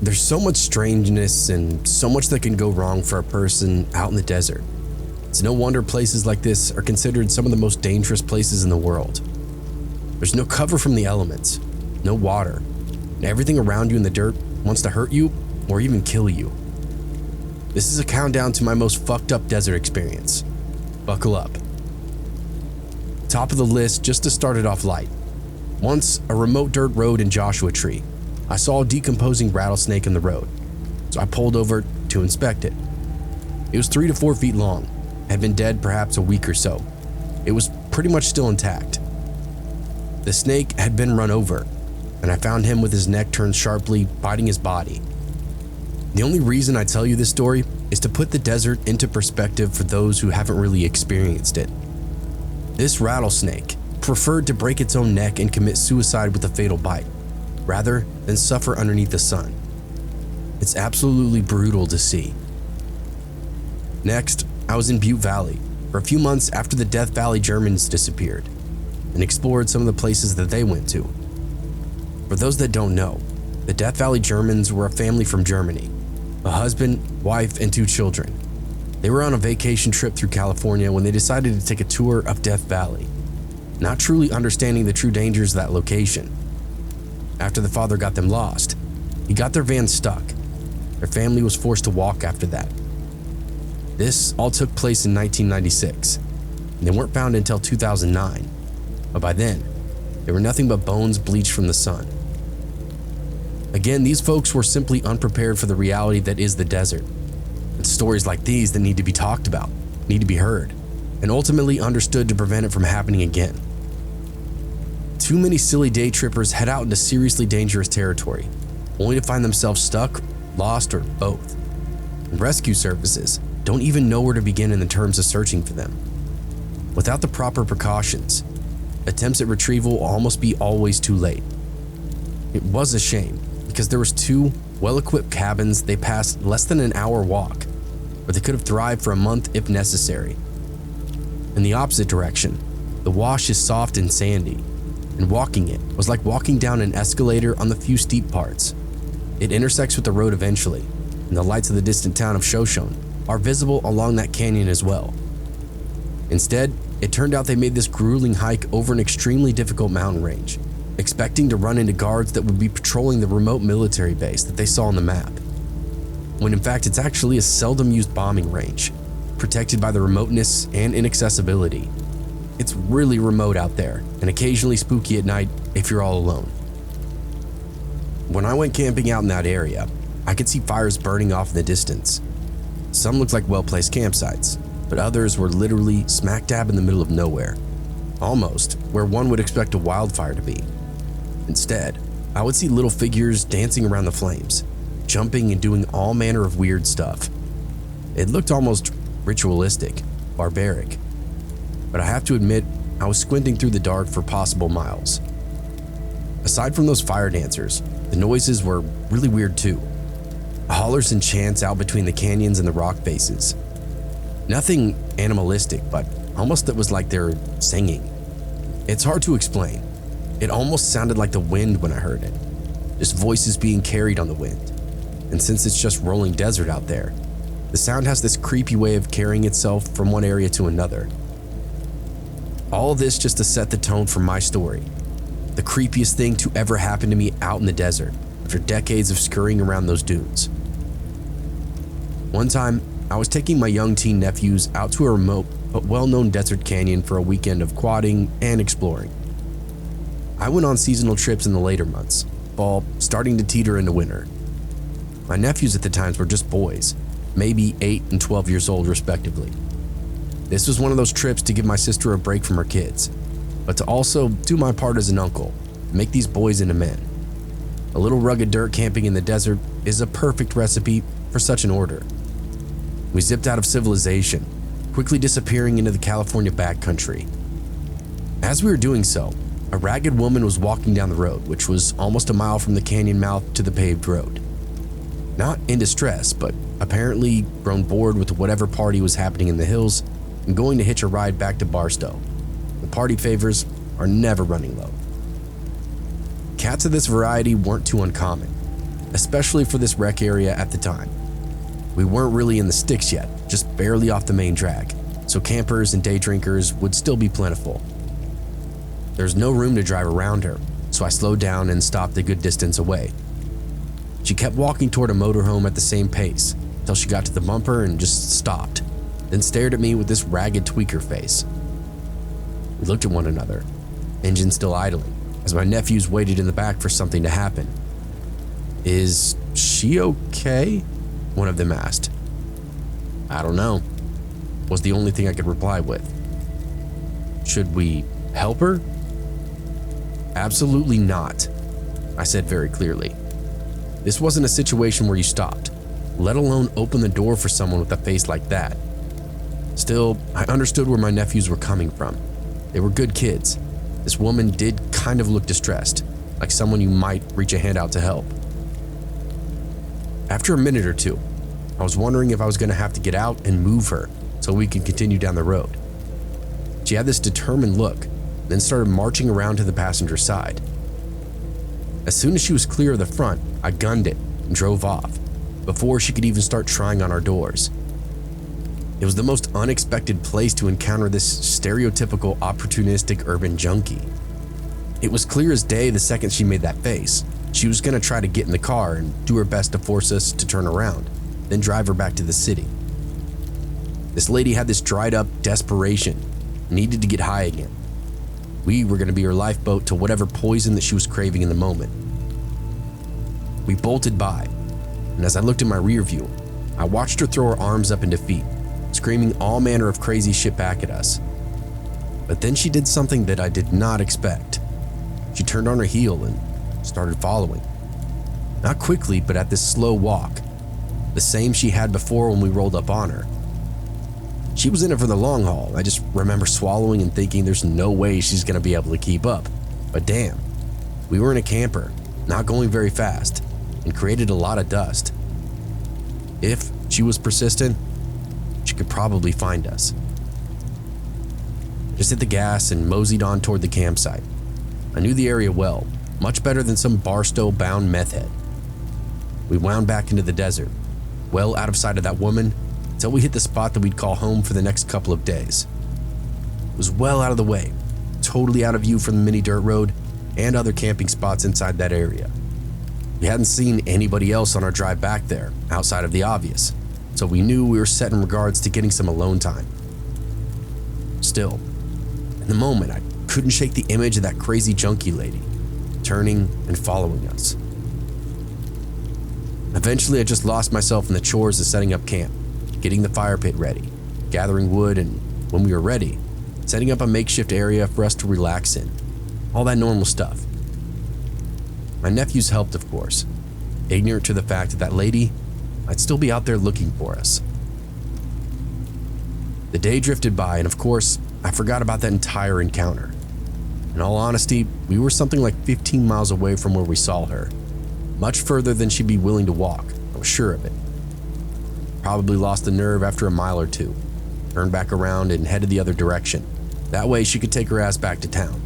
There's so much strangeness and so much that can go wrong for a person out in the desert. It's no wonder places like this are considered some of the most dangerous places in the world. There's no cover from the elements, no water, and everything around you in the dirt wants to hurt you or even kill you. This is a countdown to my most fucked up desert experience. Buckle up. Top of the list, just to start it off light. Once, a remote dirt road in Joshua Tree. I saw a decomposing rattlesnake in the road, so I pulled over to inspect it. It was 3 to 4 feet long, had been dead perhaps a week or so. It was pretty much still intact. The snake had been run over, and I found him with his neck turned sharply, biting his body. The only reason I tell you this story is to put the desert into perspective for those who haven't really experienced it. This rattlesnake preferred to break its own neck and commit suicide with a fatal bite, rather than suffer underneath the sun. It's absolutely brutal to see. Next, I was in Butte Valley for a few months after the Death Valley Germans disappeared and explored some of the places that they went to. For those that don't know, the Death Valley Germans were a family from Germany, a husband, wife, and 2 children. They were on a vacation trip through California when they decided to take a tour of Death Valley, not truly understanding the true dangers of that location. After the father got them lost, he got their van stuck. Their family was forced to walk after that. This all took place in 1996, and they weren't found until 2009. But by then, they were nothing but bones bleached from the sun. Again, these folks were simply unprepared for the reality that is the desert. It's stories like these that need to be talked about, need to be heard, and ultimately understood to prevent it from happening again. Too many silly day trippers head out into seriously dangerous territory, only to find themselves stuck, lost, or both. And rescue services don't even know where to begin in the terms of searching for them. Without the proper precautions, attempts at retrieval will almost be always too late. It was a shame, because there was 2 well-equipped cabins they passed less than an hour walk, where they could have thrived for a month if necessary. In the opposite direction, the wash is soft and sandy, and walking it was like walking down an escalator on the few steep parts. It intersects with the road eventually, and the lights of the distant town of Shoutout are visible along that canyon as well. Instead, it turned out they made this grueling hike over an extremely difficult mountain range, expecting to run into guards that would be patrolling the remote military base that they saw on the map, when in fact it's actually a seldom used bombing range, protected by the remoteness and inaccessibility. It's really remote out there, and occasionally spooky at night if you're all alone. When I went camping out in that area, I could see fires burning off in the distance. Some looked like well-placed campsites, but others were literally smack dab in the middle of nowhere, almost where one would expect a wildfire to be. Instead, I would see little figures dancing around the flames, jumping and doing all manner of weird stuff. It looked almost ritualistic, barbaric, but I have to admit, I was squinting through the dark for possible miles. Aside from those fire dancers, the noises were really weird too. Hollers and chants out between the canyons and the rock faces. Nothing animalistic, but almost that was like they're singing. It's hard to explain. It almost sounded like the wind when I heard it, just voices being carried on the wind. And since it's just rolling desert out there, the sound has this creepy way of carrying itself from one area to another. All of this just to set the tone for my story. The creepiest thing to ever happen to me out in the desert after decades of scurrying around those dunes. One time, I was taking my young teen nephews out to a remote but well-known desert canyon for a weekend of quadding and exploring. I went on seasonal trips in the later months, fall starting to teeter into winter. My nephews at the times were just boys, maybe 8 and 12 years old respectively. This was one of those trips to give my sister a break from her kids, but to also do my part as an uncle, make these boys into men. A little rugged dirt camping in the desert is a perfect recipe for such an order. We zipped out of civilization, quickly disappearing into the California backcountry. As we were doing so, a ragged woman was walking down the road, which was almost a mile from the canyon mouth to the paved road. Not in distress, but apparently grown bored with whatever party was happening in the hills and going to hitch a ride back to Barstow. The party favors are never running low. Cats of this variety weren't too uncommon. especially for this rec area at the time. We weren't really in the sticks yet, just barely off the main drag, so campers and day drinkers would still be plentiful. There's no room to drive around her, so I slowed down and stopped a good distance away. She kept walking toward a motorhome at the same pace until she got to the bumper and just stopped, then stared at me with this ragged tweaker face. We looked at one another, engine still idling, as my nephews waited in the back for something to happen. "Is she okay?" one of them asked. "I don't know," was the only thing I could reply with. "Should we help her?" "Absolutely not," I said very clearly. This wasn't a situation where you stopped, let alone open the door for someone with a face like that. Still, I understood where my nephews were coming from. They were good kids. This woman did kind of look distressed, like someone you might reach a hand out to help. After a minute or two, I was wondering if I was going to have to get out and move her so we could continue down the road. She had this determined look, then started marching around to the passenger side. As soon as she was clear of the front, I gunned it and drove off, before she could even start trying on our doors. It was the most unexpected place to encounter this stereotypical opportunistic urban junkie. It was clear as day the second she made that face. She was going to try to get in the car and do her best to force us to turn around, then drive her back to the city. This lady had this dried up desperation, needed to get high again. We were going to be her lifeboat to whatever poison that she was craving in the moment. We bolted by, and as I looked in my rear view, I watched her throw her arms up in defeat, screaming all manner of crazy shit back at us. But then she did something that I did not expect. She turned on her heel and started following. Not quickly, but at this slow walk, the same she had before when we rolled up on her. She was in it for the long haul. I just remember swallowing and thinking there's no way she's going to be able to keep up. But damn, we were in a camper, not going very fast, and created a lot of dust. If she was persistent, she could probably find us. Just hit the gas and moseyed on toward the campsite. I knew the area well, much better than some Barstow-bound meth head. We wound back into the desert, well out of sight of that woman, until we hit the spot that we'd call home for the next couple of days. It was well out of the way, totally out of view from the mini dirt road and other camping spots inside that area. We hadn't seen anybody else on our drive back there, outside of the obvious, so we knew we were set in regards to getting some alone time. Still, in the moment, I couldn't shake the image of that crazy junkie lady, turning and following us. Eventually, I just lost myself in the chores of setting up camp, getting the fire pit ready, gathering wood, and when we were ready, setting up a makeshift area for us to relax in. All that normal stuff. My nephews helped, of course, ignorant to the fact that that lady might still be out there looking for us. The day drifted by, and of course, I forgot about that entire encounter. In all honesty, we were something like 15 miles away from where we saw her. Much further than she'd be willing to walk, I was sure of it. Probably lost the nerve after a mile or two, turned back around and headed the other direction. That way she could take her ass back to town.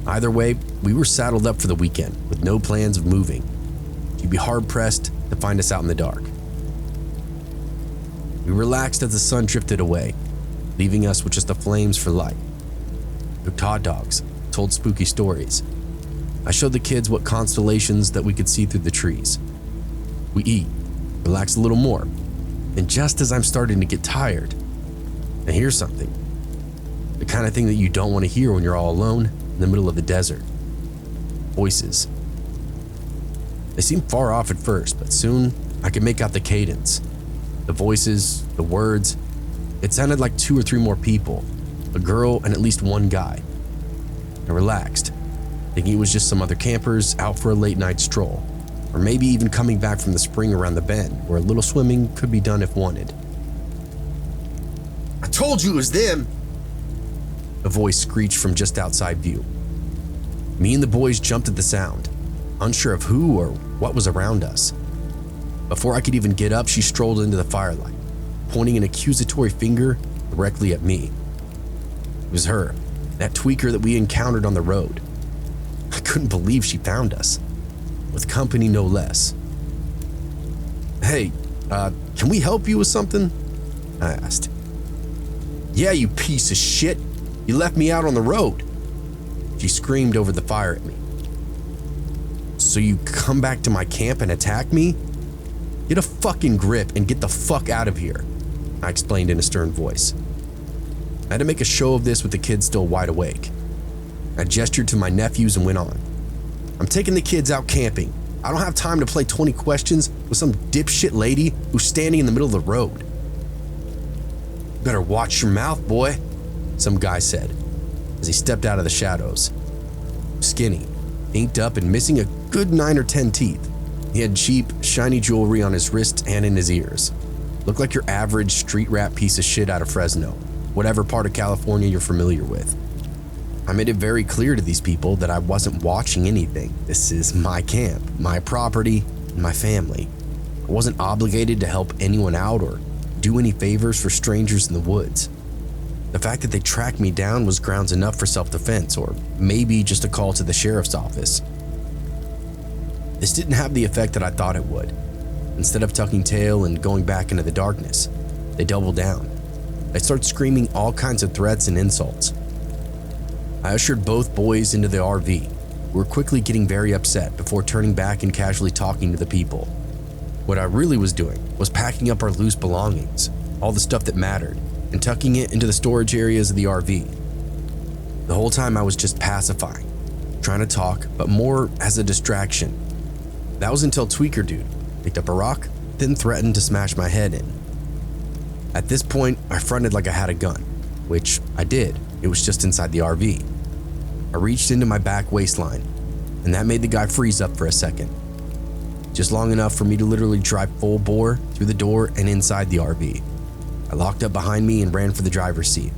Either way, we were saddled up for the weekend with no plans of moving. She'd be hard-pressed to find us out in the dark. We relaxed as the sun drifted away, leaving us with just the flames for light. Cooked hot dogs, told spooky stories. I showed the kids what constellations that we could see through the trees. We eat, relax a little more, and just as I'm starting to get tired, I hear something. The kind of thing that you don't want to hear when you're all alone in the middle of the desert. Voices. They seemed far off at first, but soon I could make out the cadence. The voices, the words. It sounded like 2 or 3 more people, a girl and at least one guy. I relaxed, thinking it was just some other campers out for a late night stroll, or maybe even coming back from the spring around the bend where a little swimming could be done if wanted. "I told you it was them," a voice screeched from just outside view. Me and the boys jumped at the sound, unsure of who or what was around us. Before I could even get up, she strolled into the firelight, pointing an accusatory finger directly at me. It was her, that tweaker that we encountered on the road. I couldn't believe she found us. with company no less. "Hey, can we help you with something?" I asked. "Yeah, you piece of shit. You left me out on the road." She screamed over the fire at me. "So you come back to my camp and attack me? Get a fucking grip and get the fuck out of here," I explained in a stern voice. I had to make a show of this with the kids still wide awake. I gestured to my nephews and went on. "I'm taking the kids out camping. I don't have time to play 20 questions with some dipshit lady who's standing in the middle of the road." "Better watch your mouth, boy," some guy said as he stepped out of the shadows. Skinny, inked up and missing a good 9 or 10 teeth. He had cheap, shiny jewelry on his wrists and in his ears. Looked like your average street rat piece of shit out of Fresno, whatever part of California you're familiar with. I made it very clear to these people that I wasn't watching anything. This is my camp, my property, and my family. I wasn't obligated to help anyone out or do any favors for strangers in the woods. The fact that they tracked me down was grounds enough for self-defense, or maybe just a call to the sheriff's office. This didn't have the effect that I thought it would. Instead of tucking tail and going back into the darkness, they doubled down. They started screaming all kinds of threats and insults. I ushered both boys into the RV, who were quickly getting very upset before turning back and casually talking to the people. What I really was doing was packing up our loose belongings, all the stuff that mattered, and tucking it into the storage areas of the RV. The whole time I was just pacifying, trying to talk, but more as a distraction. That was until Tweaker Dude picked up a rock, then threatened to smash my head in. At this point, I fronted like I had a gun, which I did. It was just inside the RV. I reached into my back waistline, and that made the guy freeze up for a second. Just long enough for me to literally drive full bore through the door and inside the RV. I locked up behind me and ran for the driver's seat.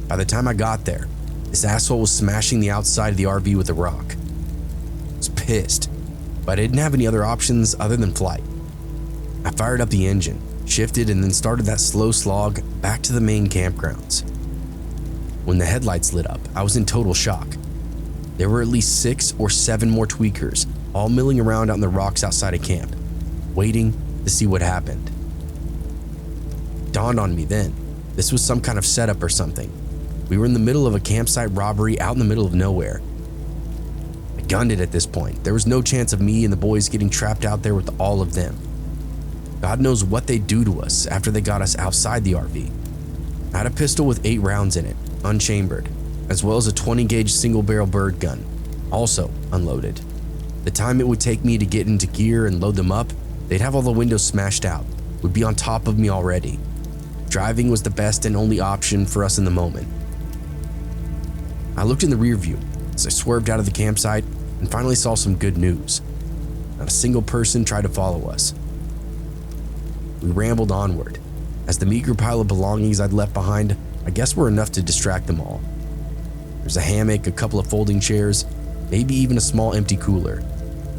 By the time I got there, this asshole was smashing the outside of the RV with a rock. I was pissed, but I didn't have any other options other than flight. I fired up the engine, shifted, and then started that slow slog back to the main campgrounds. When the headlights lit up, I was in total shock. There were at least 6 or 7 more tweakers, all milling around out in the rocks outside of camp, waiting to see what happened. It dawned on me then, this was some kind of setup or something. We were in the middle of a campsite robbery out in the middle of nowhere. I gunned it at this point. There was no chance of me and the boys getting trapped out there with all of them. God knows what they'd do to us after they got us outside the RV. I had a pistol with 8 rounds in it, unchambered, as well as a 20-gauge single-barrel bird gun, also unloaded. The time it would take me to get into gear and load them up, they'd have all the windows smashed out, would be on top of me already. Driving was the best and only option for us in the moment. I looked in the rear view as I swerved out of the campsite and finally saw some good news. Not a single person tried to follow us. We rambled onward, as the meager pile of belongings I'd left behind I guess were enough to distract them all. There's a hammock, a couple of folding chairs, maybe even a small empty cooler.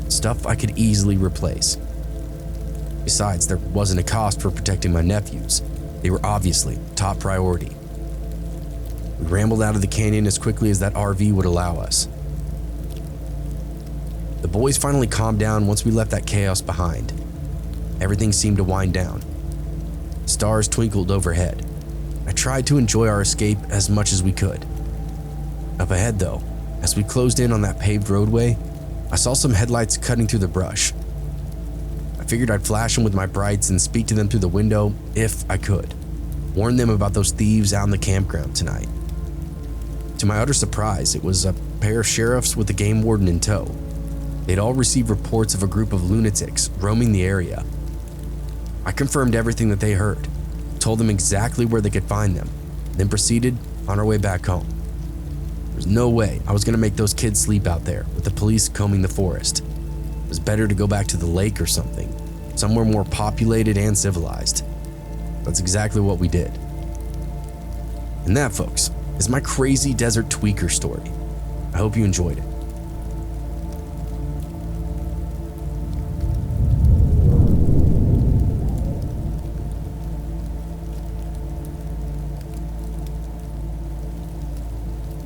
Stuff I could easily replace. Besides, there wasn't a cost for protecting my nephews. They were obviously top priority. We rambled out of the canyon as quickly as that RV would allow us. The boys finally calmed down once we left that chaos behind. Everything seemed to wind down. Stars twinkled overhead. I tried to enjoy our escape as much as we could. Up ahead though, as we closed in on that paved roadway, I saw some headlights cutting through the brush. I figured I'd flash them with my brights and speak to them through the window if I could. Warn them about those thieves out in the campground tonight. To my utter surprise, it was a pair of sheriffs with the game warden in tow. They'd all received reports of a group of lunatics roaming the area. I confirmed everything that they heard, told them exactly where they could find them, then proceeded on our way back home. There's no way I was going to make those kids sleep out there with the police combing the forest. It was better to go back to the lake or something, somewhere more populated and civilized. That's exactly what we did. And that, folks, is my crazy desert tweaker story. I hope you enjoyed it.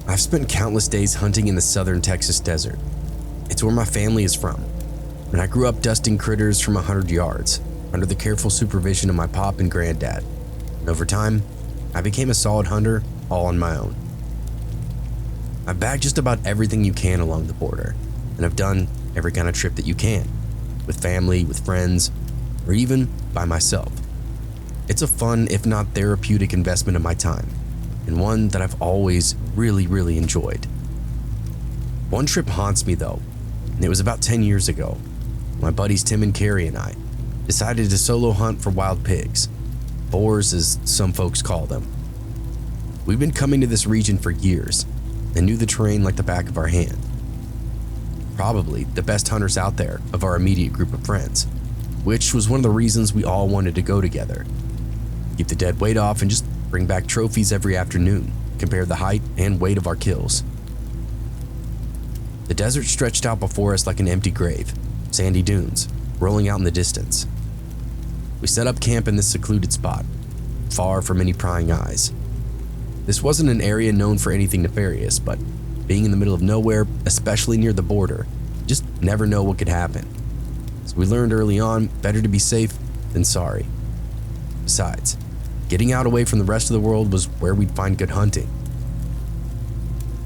I've spent countless days hunting in the southern Texas desert. It's It's where my family is from, and I grew up dusting critters from 100 yards under the careful supervision of my pop and granddad. And over time, I became a solid hunter all on my own. I've bagged just about everything you can along the border, and I've done every kind of trip that you can, with family, with friends, or even by myself. It's a fun, if not therapeutic, investment of my time, and one that I've always really enjoyed. One trip haunts me though, and it was about 10 years ago. My buddies Tim and Carrie and I decided to solo hunt for wild pigs, boars as some folks call them. We've been coming to this region for years and knew the terrain like the back of our hand. Probably the best hunters out there of our immediate group of friends, which was one of the reasons we all wanted to go together. Keep the dead weight off and just bring back trophies every afternoon, compare the height and weight of our kills. The desert stretched out before us like an empty grave, sandy dunes rolling out in the distance. We set up camp in this secluded spot, far from any prying eyes. This wasn't an area known for anything nefarious, but being in the middle of nowhere, especially near the border, you just never know what could happen. So we learned early on, better to be safe than sorry. Besides, getting out away from the rest of the world was where we'd find good hunting.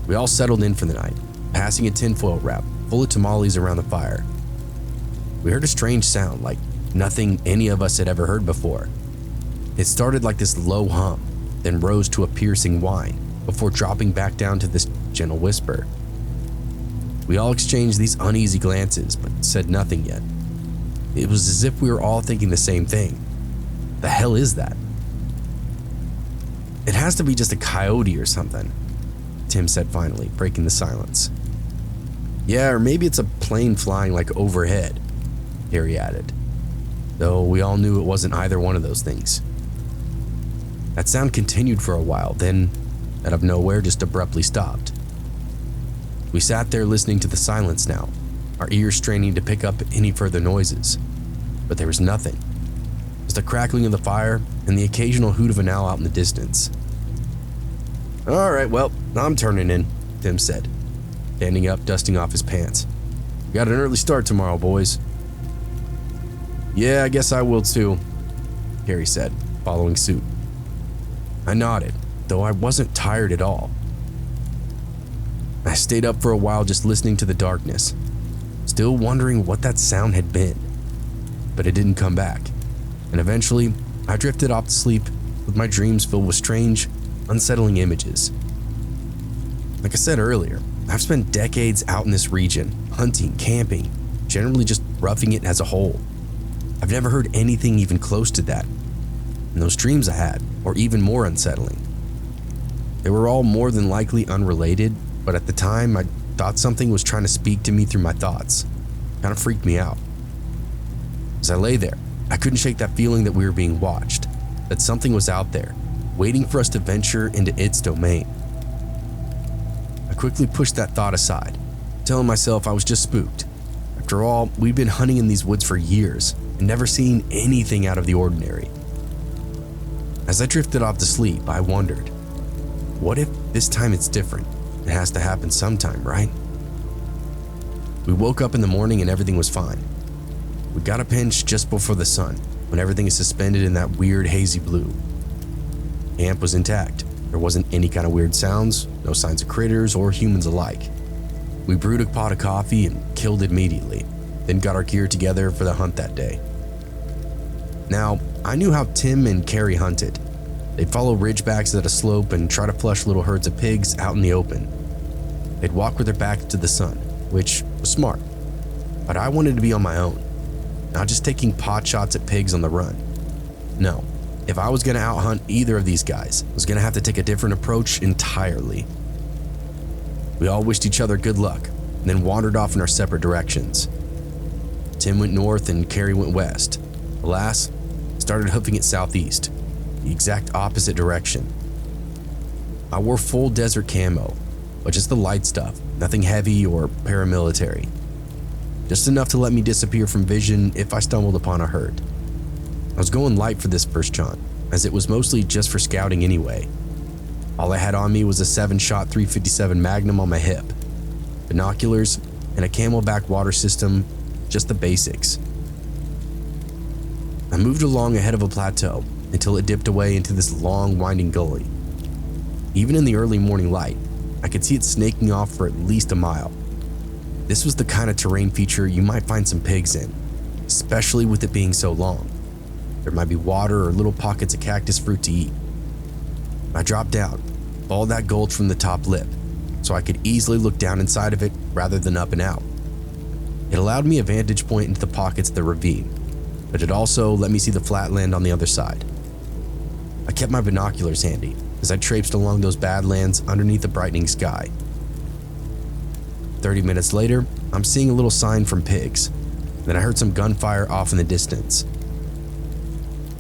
We all settled in for the night, passing a tinfoil wrap full of tamales around the fire. We heard a strange sound, like nothing any of us had ever heard before. It started like this low hum, then rose to a piercing whine, before dropping back down to this gentle whisper. We all exchanged these uneasy glances, but said nothing yet. It was as if we were all thinking the same thing. The hell is that? It has to be just a coyote or something, Tim said finally, breaking the silence. Yeah, or maybe it's a plane flying like overhead, Harry added, though we all knew it wasn't either one of those things. That sound continued for a while, then, out of nowhere, just abruptly stopped. We sat there listening to the silence now, our ears straining to pick up any further noises, but there was nothing. Just the crackling of the fire and the occasional hoot of an owl out in the distance. All right, well, I'm turning in, Tim said, standing up, dusting off his pants. We got an early start tomorrow, boys. Yeah, I guess I will too, Carrie said, following suit. I nodded, though I wasn't tired at all. I stayed up for a while just listening to the darkness, still wondering what that sound had been, but it didn't come back, and eventually I drifted off to sleep with my dreams filled with strange, unsettling images. Like I said earlier, I've spent decades out in this region, hunting, camping, generally just roughing it as a whole. I've never heard anything even close to that, and those dreams I had were even more unsettling. They were all more than likely unrelated, but at the time I thought something was trying to speak to me through my thoughts. Kind of freaked me out. As I lay there, I couldn't shake that feeling that we were being watched, that something was out there, waiting for us to venture into its domain. I quickly pushed that thought aside, telling myself I was just spooked. After all, we'd been hunting in these woods for years and never seen anything out of the ordinary. As I drifted off to sleep, I wondered, what if this time it's different? It has to happen sometime, right? We woke up in the morning and everything was fine. We got a pinch just before the sun, when everything is suspended in that weird hazy blue. Camp was intact. There wasn't any kind of weird sounds, no signs of critters or humans alike. We brewed a pot of coffee and killed it immediately, then got our gear together for the hunt that day. Now, I knew how Tim and Carrie hunted. They'd follow ridgebacks at a slope and try to flush little herds of pigs out in the open. They'd walk with their backs to the sun, which was smart. But I wanted to be on my own, not just taking pot shots at pigs on the run. No, if I was going to out-hunt either of these guys, I was going to have to take a different approach entirely. We all wished each other good luck, and then wandered off in our separate directions. Tim went north and Carrie went west. Alas, started hoofing it southeast, the exact opposite direction. I wore full desert camo, but just the light stuff, nothing heavy or paramilitary. Just enough to let me disappear from vision if I stumbled upon a herd. I was going light for this first hunt, as it was mostly just for scouting anyway. All I had on me was a 7-shot .357 Magnum on my hip, binoculars, and a camelback water system, just the basics. I moved along ahead of a plateau until it dipped away into this long, winding gully. Even in the early morning light, I could see it snaking off for at least a mile. This was the kind of terrain feature you might find some pigs in, especially with it being so long. There might be water or little pockets of cactus fruit to eat. I dropped down, followed that gulch from the top lip, so I could easily look down inside of it rather than up and out. It allowed me a vantage point into the pockets of the ravine, but it also let me see the flatland on the other side. I kept my binoculars handy as I traipsed along those badlands underneath the brightening sky. 30 minutes later, I'm seeing a little sign from pigs. Then I heard some gunfire off in the distance.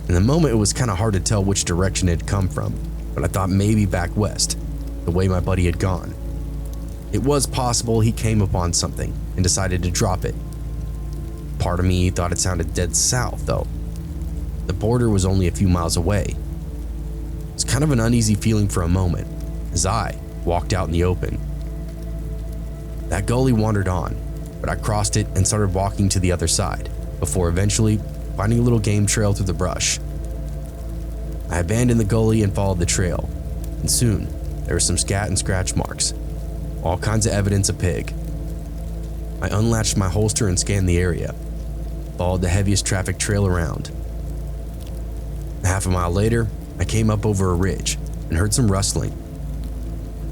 In the moment, it was kind of hard to tell which direction it had come from, but I thought maybe back west, the way my buddy had gone. It was possible he came upon something and decided to drop it. Part of me thought it sounded dead south, though. The border was only a few miles away. It's kind of an uneasy feeling for a moment as I walked out in the open. That gully wandered on, but I crossed it and started walking to the other side before eventually finding a little game trail through the brush. I abandoned the gully and followed the trail, and soon there were some scat and scratch marks, all kinds of evidence of pig. I unlatched my holster and scanned the area, followed the heaviest traffic trail around. Half a mile later, I came up over a ridge and heard some rustling.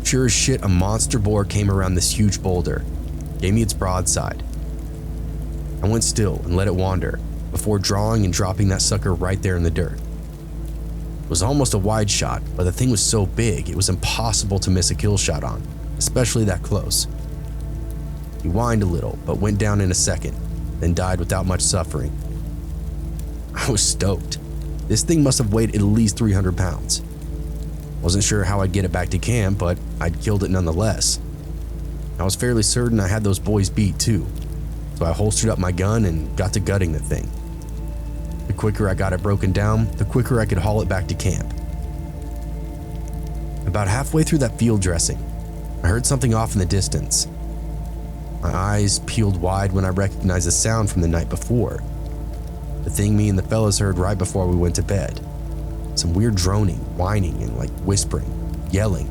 Sure as shit, a monster boar came around this huge boulder, gave me its broadside. I went still and let it wander before drawing and dropping that sucker right there in the dirt. It was almost a wide shot, but the thing was so big it was impossible to miss a kill shot on, especially that close. He whined a little, but went down in a second, then died without much suffering. I was stoked. This thing must have weighed at least 300 pounds. Wasn't sure how I'd get it back to camp, but I'd killed it nonetheless. I was fairly certain I had those boys beat too, so I holstered up my gun and got to gutting the thing. The quicker I got it broken down, the quicker I could haul it back to camp. About halfway through that field dressing, I heard something off in the distance. My eyes peeled wide when I recognized the sound from the night before. The thing me and the fellas heard right before we went to bed. Some weird droning, whining, and like whispering, yelling.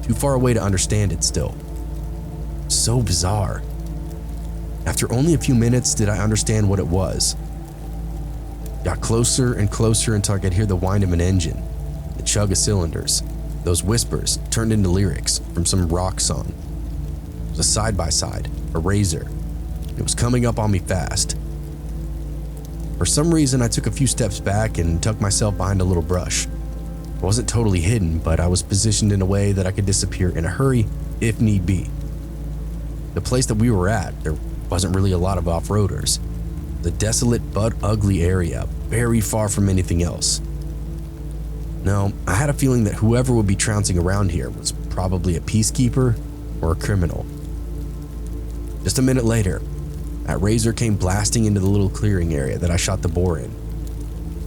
Too far away to understand it still. So bizarre. After only a few minutes did I understand what it was. Got closer and closer until I could hear the whine of an engine, the chug of cylinders. Those whispers turned into lyrics from some rock song. It was a side-by-side, a razor. It was coming up on me fast. For some reason, I took a few steps back and tucked myself behind a little brush. I wasn't totally hidden, but I was positioned in a way that I could disappear in a hurry if need be. The place that we were at, there wasn't really a lot of off-roaders. The desolate but ugly area, very far from anything else. No, I had a feeling that whoever would be trouncing around here was probably a peacekeeper or a criminal. Just a minute later, that razor came blasting into the little clearing area that I shot the boar in.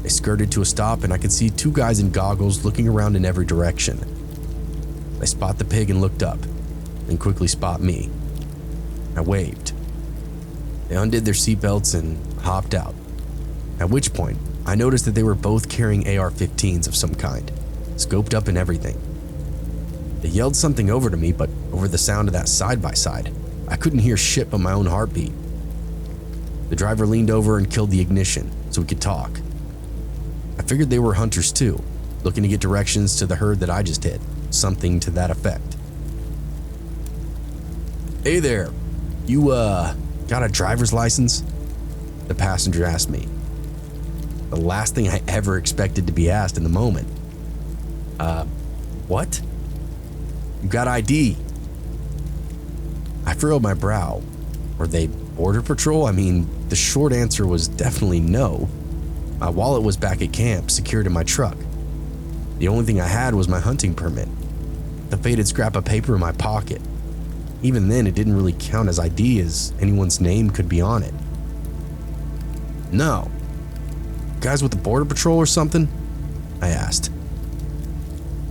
They skirted to a stop and I could see two guys in goggles looking around in every direction. They spot the pig and looked up, then quickly spot me. I waved. They undid their seatbelts and hopped out, at which point I noticed that they were both carrying AR-15s of some kind, scoped up and everything. They yelled something over to me, but over the sound of that side-by-side, I couldn't hear shit but my own heartbeat. The driver leaned over and killed the ignition so we could talk. I figured they were hunters too, looking to get directions to the herd that I just hit, something to that effect. "Hey there, you got a driver's license?" the passenger asked me. The last thing I ever expected to be asked in the moment. What? "You got ID?" I furrowed my brow. Were they Border Patrol? I mean, the short answer was definitely no. My wallet was back at camp, secured in my truck. The only thing I had was my hunting permit, the faded scrap of paper in my pocket. Even then, it didn't really count as ID, as anyone's name could be on it. "No. Guys with the Border Patrol or something?" I asked.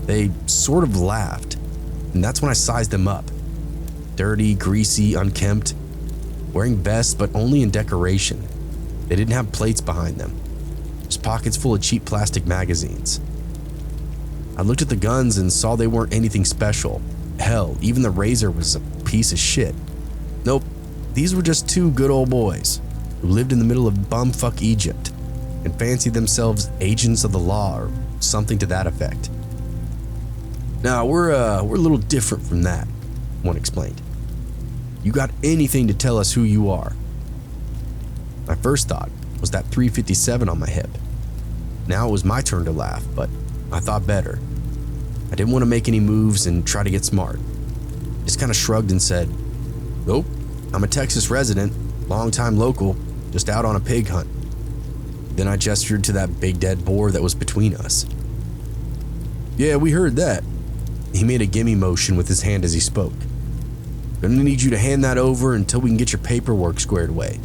They sort of laughed, and that's when I sized them up. Dirty, greasy, unkempt, wearing vests but only in decoration. They didn't have plates behind them, just pockets full of cheap plastic magazines. I looked at the guns and saw they weren't anything special. Hell, even the razor was a piece of shit. Nope, these were just two good old boys who lived in the middle of bumfuck Egypt and fancied themselves agents of the law or something to that effect. Now, we're a little different from that, one explained. You got anything to tell us who you are? My first thought was that 357 on my hip. Now it was my turn to laugh, but I thought better. I didn't want to make any moves and try to get smart. Just kind of shrugged and said, "Nope, I'm a Texas resident, long-time local, just out on a pig hunt." Then I gestured to that big dead boar that was between us. "Yeah, we heard that." He made a gimme motion with his hand as he spoke. "Gonna need you to hand that over until we can get your paperwork squared away."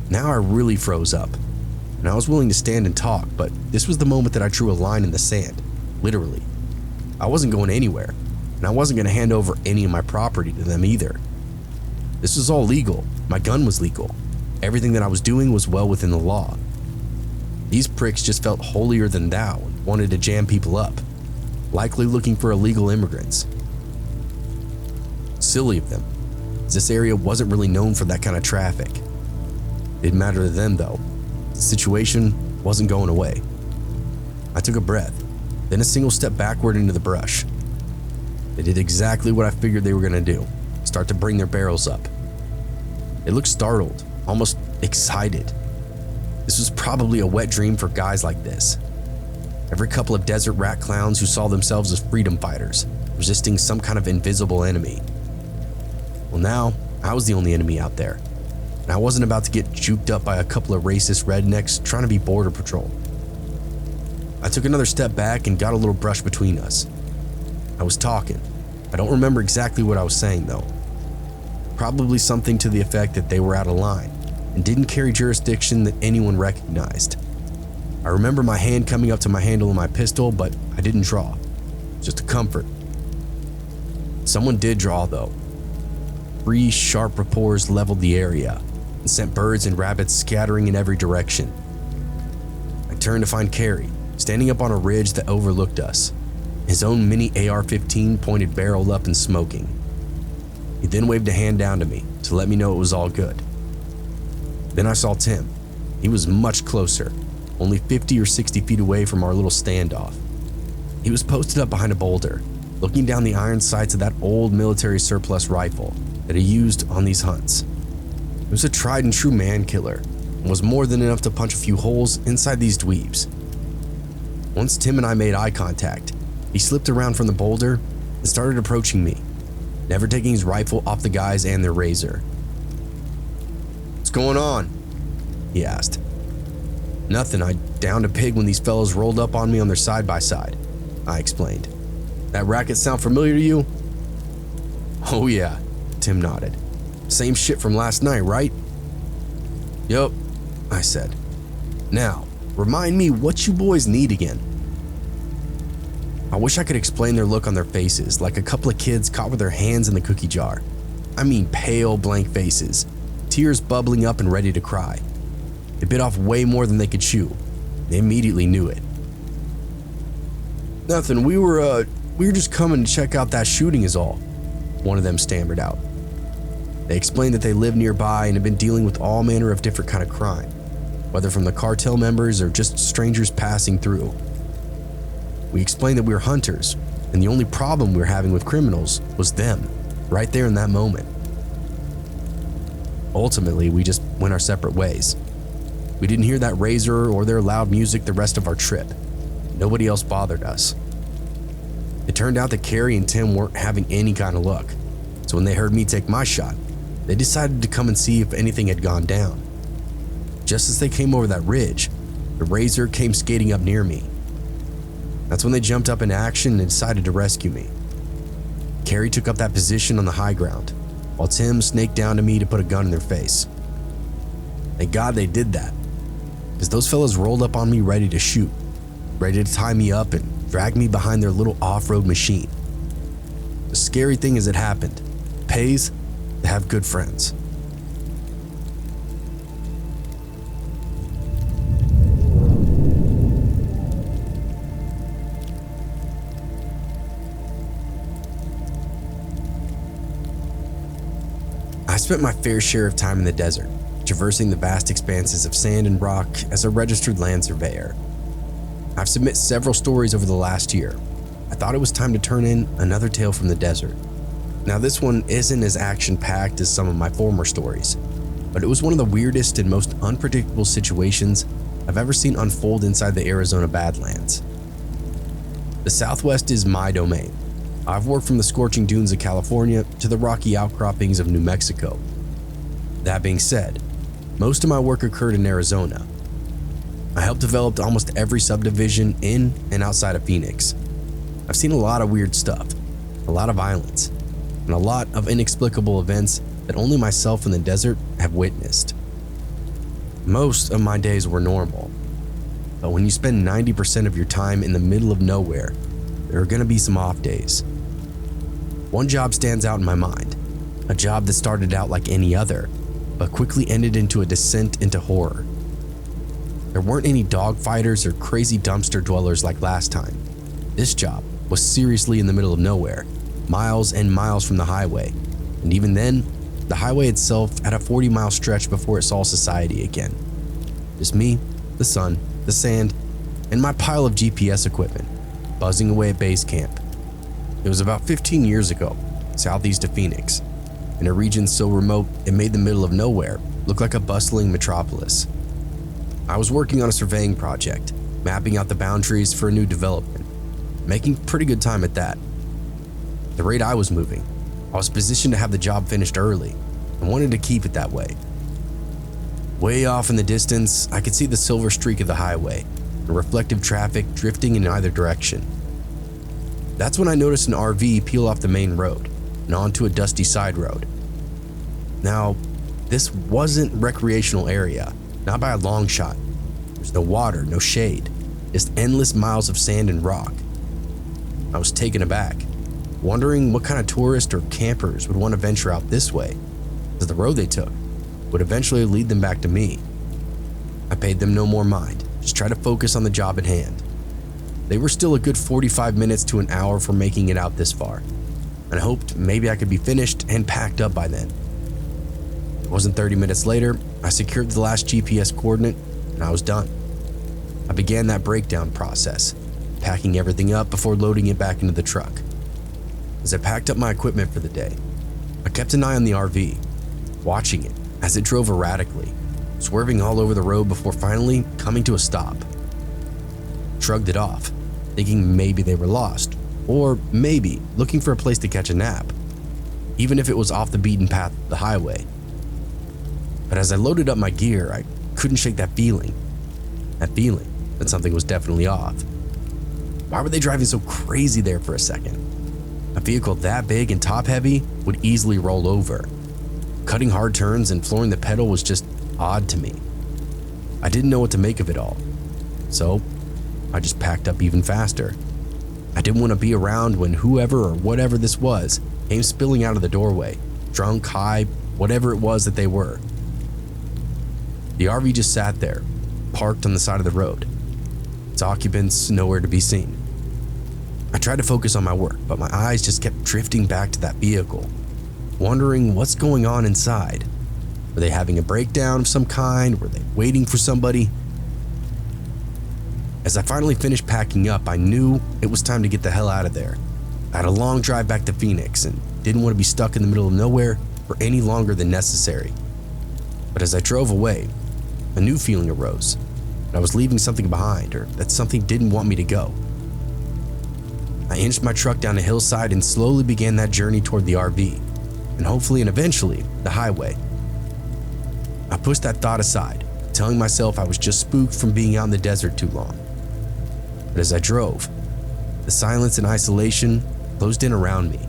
Now I really froze up, and I was willing to stand and talk, but this was the moment that I drew a line in the sand, literally. I wasn't going anywhere, and I wasn't going to hand over any of my property to them either. This was all legal. My gun was legal. Everything that I was doing was well within the law. These pricks just felt holier than thou and wanted to jam people up, likely looking for illegal immigrants. Silly of them, as this area wasn't really known for that kind of traffic. Didn't matter to them though. The situation wasn't going away. I took a breath, then a single step backward into the brush. They did exactly what I figured they were going to do, start to bring their barrels up. They looked startled, almost excited. This was probably a wet dream for guys like this. Every couple of desert rat clowns who saw themselves as freedom fighters, resisting some kind of invisible enemy. Well, now I was the only enemy out there, and I wasn't about to get juked up by a couple of racist rednecks trying to be border patrol. I took another step back and got a little brush between us. I was talking. I don't remember exactly what I was saying though. Probably something to the effect that they were out of line and didn't carry jurisdiction that anyone recognized. I remember my hand coming up to my handle of my pistol, but I didn't draw. Just a comfort. Someone did draw though. 3 sharp rapports leveled the area and sent birds and rabbits scattering in every direction. I turned to find Carrie, standing up on a ridge that overlooked us, his own mini AR-15 pointed barrel up and smoking. He then waved a hand down to me to let me know it was all good. Then I saw Tim. He was much closer, only 50 or 60 feet away from our little standoff. He was posted up behind a boulder, looking down the iron sights of that old military surplus rifle that he used on these hunts. It was a tried and true man killer and was more than enough to punch a few holes inside these dweebs. Once Tim and I made eye contact, he slipped around from the boulder and started approaching me, never taking his rifle off the guys and their razor. "What's going on?" he asked. "Nothing, I downed a pig when these fellows rolled up on me on their side-by-side," I explained. "That racket sound familiar to you?" "Oh yeah," Tim nodded. "Same shit from last night, right?" "Yup," I said. "Now, remind me what you boys need again." I wish I could explain their look on their faces, like a couple of kids caught with their hands in the cookie jar. I mean pale, blank faces, tears bubbling up and ready to cry. They bit off way more than they could chew. They immediately knew it. "Nothing, we were just coming to check out that shooting is all," one of them stammered out. They explained that they live nearby and had been dealing with all manner of different kind of crime, whether from the cartel members or just strangers passing through. We explained that we were hunters, and the only problem we were having with criminals was them, right there in that moment. Ultimately, we just went our separate ways. We didn't hear that razor or their loud music the rest of our trip. Nobody else bothered us. It turned out that Carrie and Tim weren't having any kind of luck, so when they heard me take my shot, they decided to come and see if anything had gone down. Just as they came over that ridge, the razor came skating up near me. That's when they jumped up into action and decided to rescue me. Carrie took up that position on the high ground, while Tim snaked down to me to put a gun in their face. Thank God they did that, because those fellas rolled up on me ready to shoot, ready to tie me up and drag me behind their little off-road machine. The scary thing is it happened. It pays to have good friends. I spent my fair share of time in the desert, traversing the vast expanses of sand and rock as a registered land surveyor. I've submitted several stories over the last year. I thought it was time to turn in another tale from the desert. Now this one isn't as action-packed as some of my former stories, but it was one of the weirdest and most unpredictable situations I've ever seen unfold inside the Arizona Badlands. The Southwest is my domain. I've worked from the scorching dunes of California to the rocky outcroppings of New Mexico. That being said, most of my work occurred in Arizona. I helped develop almost every subdivision in and outside of Phoenix. I've seen a lot of weird stuff, a lot of violence, and a lot of inexplicable events that only myself in the desert have witnessed. Most of my days were normal, but when you spend 90% of your time in the middle of nowhere, there are going to be some off days. One job stands out in my mind, a job that started out like any other, but quickly ended into a descent into horror. There weren't any dogfighters or crazy dumpster dwellers like last time. This job was seriously in the middle of nowhere, miles and miles from the highway, and even then, the highway itself had a 40-mile stretch before it saw society again. Just me, the sun, the sand, and my pile of GPS equipment, buzzing away at base camp. It was about 15 years ago, southeast of Phoenix, in a region so remote it made the middle of nowhere look like a bustling metropolis. I was working on a surveying project, mapping out the boundaries for a new development, making pretty good time at that. The rate I was moving, I was positioned to have the job finished early and wanted to keep it that way. Way off in the distance, I could see the silver streak of the highway and reflective traffic drifting in either direction. That's when I noticed an RV peel off the main road and onto a dusty side road. Now, this wasn't recreational area, not by a long shot. There's no water, no shade, just endless miles of sand and rock. I was taken aback, wondering what kind of tourists or campers would want to venture out this way, as the road they took would eventually lead them back to me. I paid them no more mind, just tried to focus on the job at hand. They were still a good 45 minutes to an hour from making it out this far, and I hoped maybe I could be finished and packed up by then. It wasn't 30 minutes later, I secured the last GPS coordinate and I was done. I began that breakdown process, packing everything up before loading it back into the truck. As I packed up my equipment for the day, I kept an eye on the RV, watching it as it drove erratically, swerving all over the road before finally coming to a stop. Shrugged it off, thinking maybe they were lost, or maybe looking for a place to catch a nap, even if it was off the beaten path of the highway. But as I loaded up my gear, I couldn't shake that feeling that something was definitely off. Why were they driving so crazy there for a second? A vehicle that big and top heavy would easily roll over. Cutting hard turns and flooring the pedal was just odd to me. I didn't know what to make of it all, so I just packed up even faster. I didn't want to be around when whoever or whatever this was came spilling out of the doorway, drunk, high, whatever it was that they were. The RV just sat there, parked on the side of the road, its occupants nowhere to be seen. I tried to focus on my work, but my eyes just kept drifting back to that vehicle, wondering what's going on inside. Were they having a breakdown of some kind? Were they waiting for somebody? As I finally finished packing up, I knew it was time to get the hell out of there. I had a long drive back to Phoenix and didn't want to be stuck in the middle of nowhere for any longer than necessary. But as I drove away, a new feeling arose, that I was leaving something behind, or that something didn't want me to go. I inched my truck down a hillside and slowly began that journey toward the RV, and hopefully and eventually the highway. I pushed that thought aside, telling myself I was just spooked from being out in the desert too long. But as I drove, the silence and isolation closed in around me.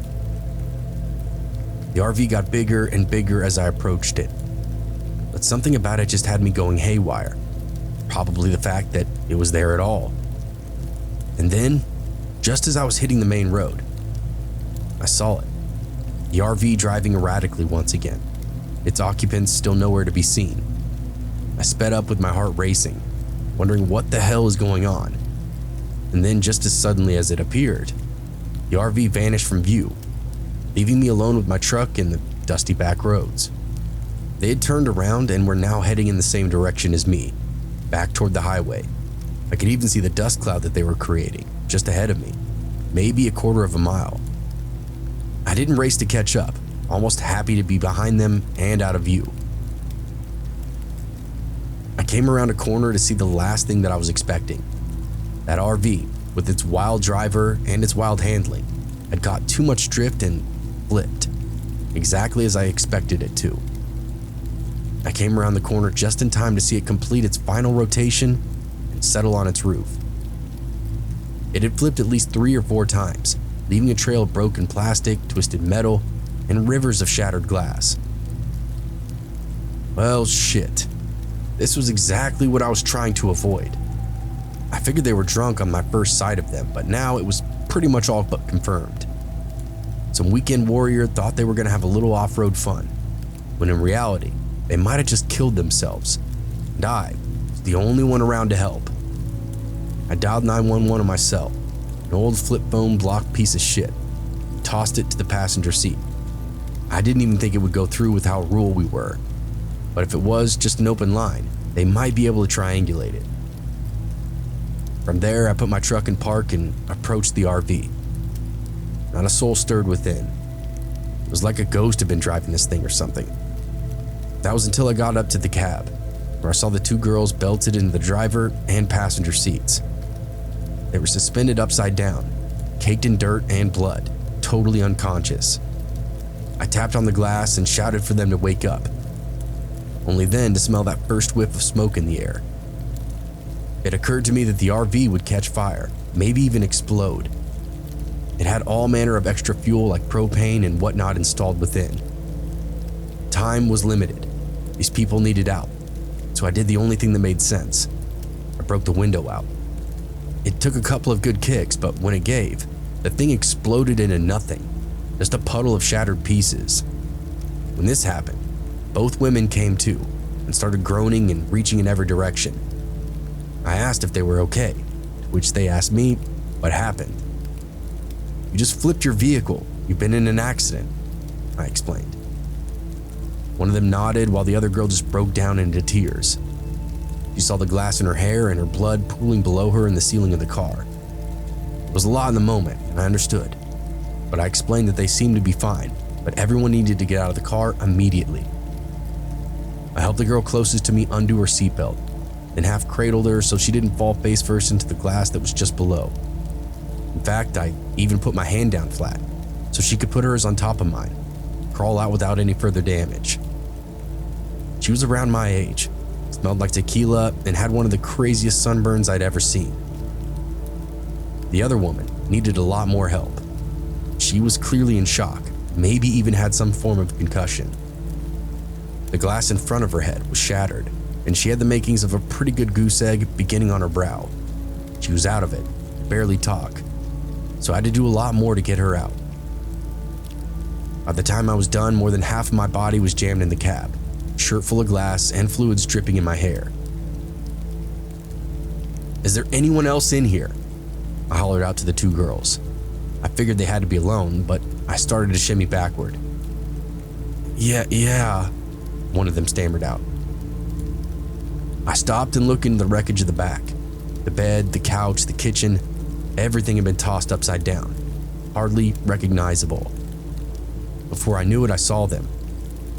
The RV got bigger and bigger as I approached it, but something about it just had me going haywire. Probably the fact that it was there at all. And then, just as I was hitting the main road, I saw it. The RV driving erratically once again, its occupants still nowhere to be seen. I sped up with my heart racing, wondering what the hell is going on. And then just as suddenly as it appeared, the RV vanished from view, leaving me alone with my truck and the dusty back roads. They had turned around and were now heading in the same direction as me, back toward the highway. I could even see the dust cloud that they were creating just ahead of me, maybe a quarter of a mile. I didn't race to catch up, almost happy to be behind them and out of view. I came around a corner to see the last thing that I was expecting. That RV, with its wild driver and its wild handling, had caught too much drift and flipped, exactly as I expected it to. I came around the corner just in time to see it complete its final rotation and settle on its roof. It had flipped at least 3 or 4 times, leaving a trail of broken plastic, twisted metal, and rivers of shattered glass. Well, shit. This was exactly what I was trying to avoid. I figured they were drunk on my first sight of them, but now it was pretty much all but confirmed. Some weekend warrior thought they were going to have a little off-road fun, when in reality, they might have just killed themselves, and I was the only one around to help. I dialed 911 on my cell, an old flip phone block piece of shit, tossed it to the passenger seat. I didn't even think it would go through with how rural we were, but if it was just an open line, they might be able to triangulate it. From there, I put my truck in park and approached the RV. Not a soul stirred within. It was like a ghost had been driving this thing or something. That was until I got up to the cab, where I saw the 2 girls belted into the driver and passenger seats. They were suspended upside down, caked in dirt and blood, totally unconscious. I tapped on the glass and shouted for them to wake up, only then to smell that first whiff of smoke in the air. It occurred to me that the RV would catch fire, maybe even explode. It had all manner of extra fuel like propane and whatnot installed within. Time was limited. These people needed out, so I did the only thing that made sense. I broke the window out. It took a couple of good kicks, but when it gave, the thing exploded into nothing, just a puddle of shattered pieces. When this happened, both women came to and started groaning and reaching in every direction. I asked if they were okay, to which they asked me what happened. "You just flipped your vehicle. You've been in an accident," I explained. One of them nodded while the other girl just broke down into tears. She saw the glass in her hair and her blood pooling below her in the ceiling of the car. It was a lot in the moment, and I understood, but I explained that they seemed to be fine, but everyone needed to get out of the car immediately. I helped the girl closest to me undo her seatbelt, then half cradled her so she didn't fall face first into the glass that was just below. In fact, I even put my hand down flat so she could put hers on top of mine, crawl out without any further damage. She was around my age, smelled like tequila, and had one of the craziest sunburns I'd ever seen. The other woman needed a lot more help. She was clearly in shock, maybe even had some form of concussion. The glass in front of her head was shattered, and she had the makings of a pretty good goose egg beginning on her brow. She was out of it, could barely talk, so I had to do a lot more to get her out. By the time I was done, more than half of my body was jammed in the cab, shirt full of glass and fluids dripping in my hair. "Is there anyone else in here?" I hollered out to the 2 girls. I figured they had to be alone, but I started to shimmy backward. Yeah, one of them stammered out. I stopped and looked into the wreckage of the back. The bed, the couch, the kitchen, everything had been tossed upside down, hardly recognizable. Before I knew it, I saw them.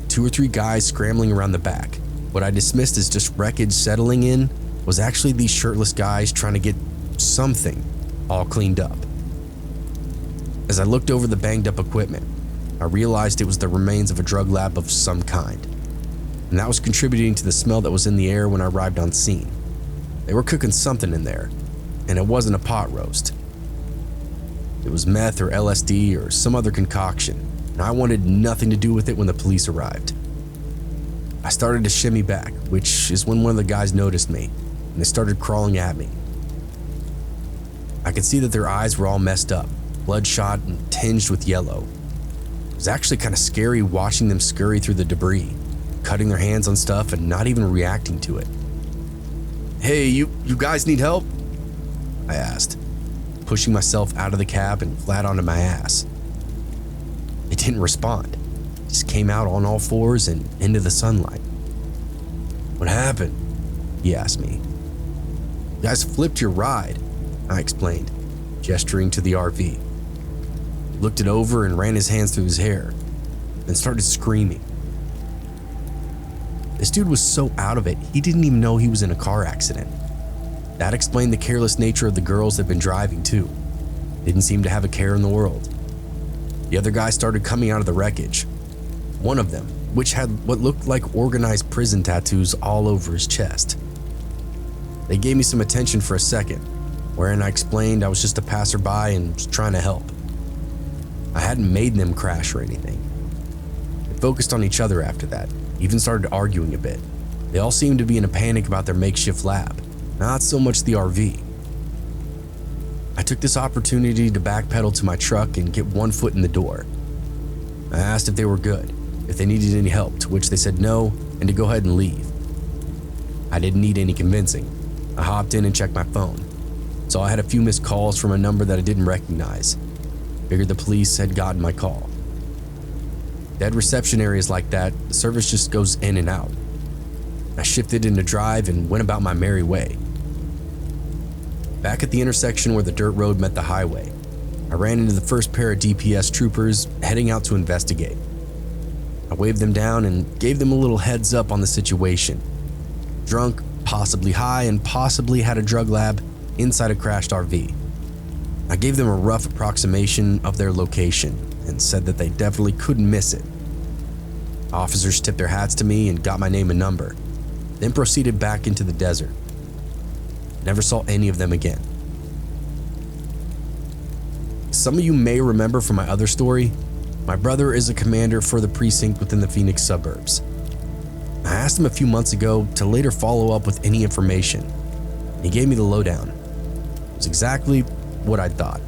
2 or 3 guys scrambling around the back. What I dismissed as just wreckage settling in was actually these shirtless guys trying to get something all cleaned up. As I looked over the banged up equipment, I realized it was the remains of a drug lab of some kind, and that was contributing to the smell that was in the air when I arrived on scene. They were cooking something in there, and it wasn't a pot roast. It was meth or LSD or some other concoction, and I wanted nothing to do with it when the police arrived. I started to shimmy back, which is when one of the guys noticed me, and they started crawling at me. I could see that their eyes were all messed up, bloodshot and tinged with yellow. It was actually kind of scary watching them scurry through the debris, cutting their hands on stuff and not even reacting to it. "Hey, you guys need help?" I asked, pushing myself out of the cab and flat onto my ass. It didn't respond. just came out on all fours and into the sunlight. "What happened?" he asked me. "You guys flipped your ride," I explained, gesturing to the RV. He looked it over and ran his hands through his hair, then started screaming. This dude was so out of it, he didn't even know he was in a car accident. That explained the careless nature of the girls that'd been driving too. Didn't seem to have a care in the world. The other guys started coming out of the wreckage. One of them, which had what looked like organized prison tattoos all over his chest. They gave me some attention for a second, wherein I explained I was just a passerby and was trying to help. I hadn't made them crash or anything. They focused on each other after that, even started arguing a bit. They all seemed to be in a panic about their makeshift lab, not so much the RV. I took this opportunity to backpedal to my truck and get one foot in the door. I asked if they were good, if they needed any help, to which they said no and to go ahead and leave. I didn't need any convincing. I hopped in and checked my phone. Saw I had a few missed calls from a number that I didn't recognize. Figured the police had gotten my call. Dead reception areas like that, the service just goes in and out. I shifted into drive and went about my merry way. Back at the intersection where the dirt road met the highway, I ran into the first pair of DPS troopers heading out to investigate. I waved them down and gave them a little heads up on the situation. Drunk, possibly high, and possibly had a drug lab inside a crashed RV. I gave them a rough approximation of their location and said that they definitely couldn't miss it. Officers tipped their hats to me and got my name and number, then proceeded back into the desert. Never saw any of them again. Some of you may remember from my other story, my brother is a commander for the precinct within the Phoenix suburbs. I asked him a few months ago to later follow up with any information. He gave me the lowdown. It was exactly what I thought.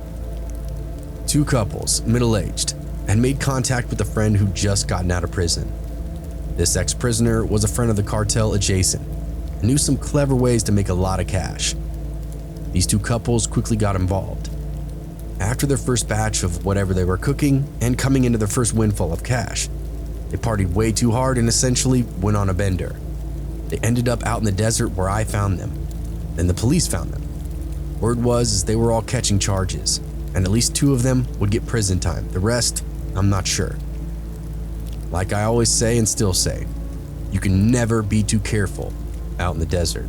Two couples, middle-aged, had made contact with a friend who'd just gotten out of prison. This ex-prisoner was a friend of the cartel adjacent and knew some clever ways to make a lot of cash. These two couples quickly got involved. After their first batch of whatever they were cooking and coming into their first windfall of cash, they partied way too hard and essentially went on a bender. They ended up out in the desert where I found them. Then the police found them. Word was they were all catching charges, and at least two of them would get prison time. The rest, I'm not sure. Like I always say and still say, you can never be too careful out in the desert.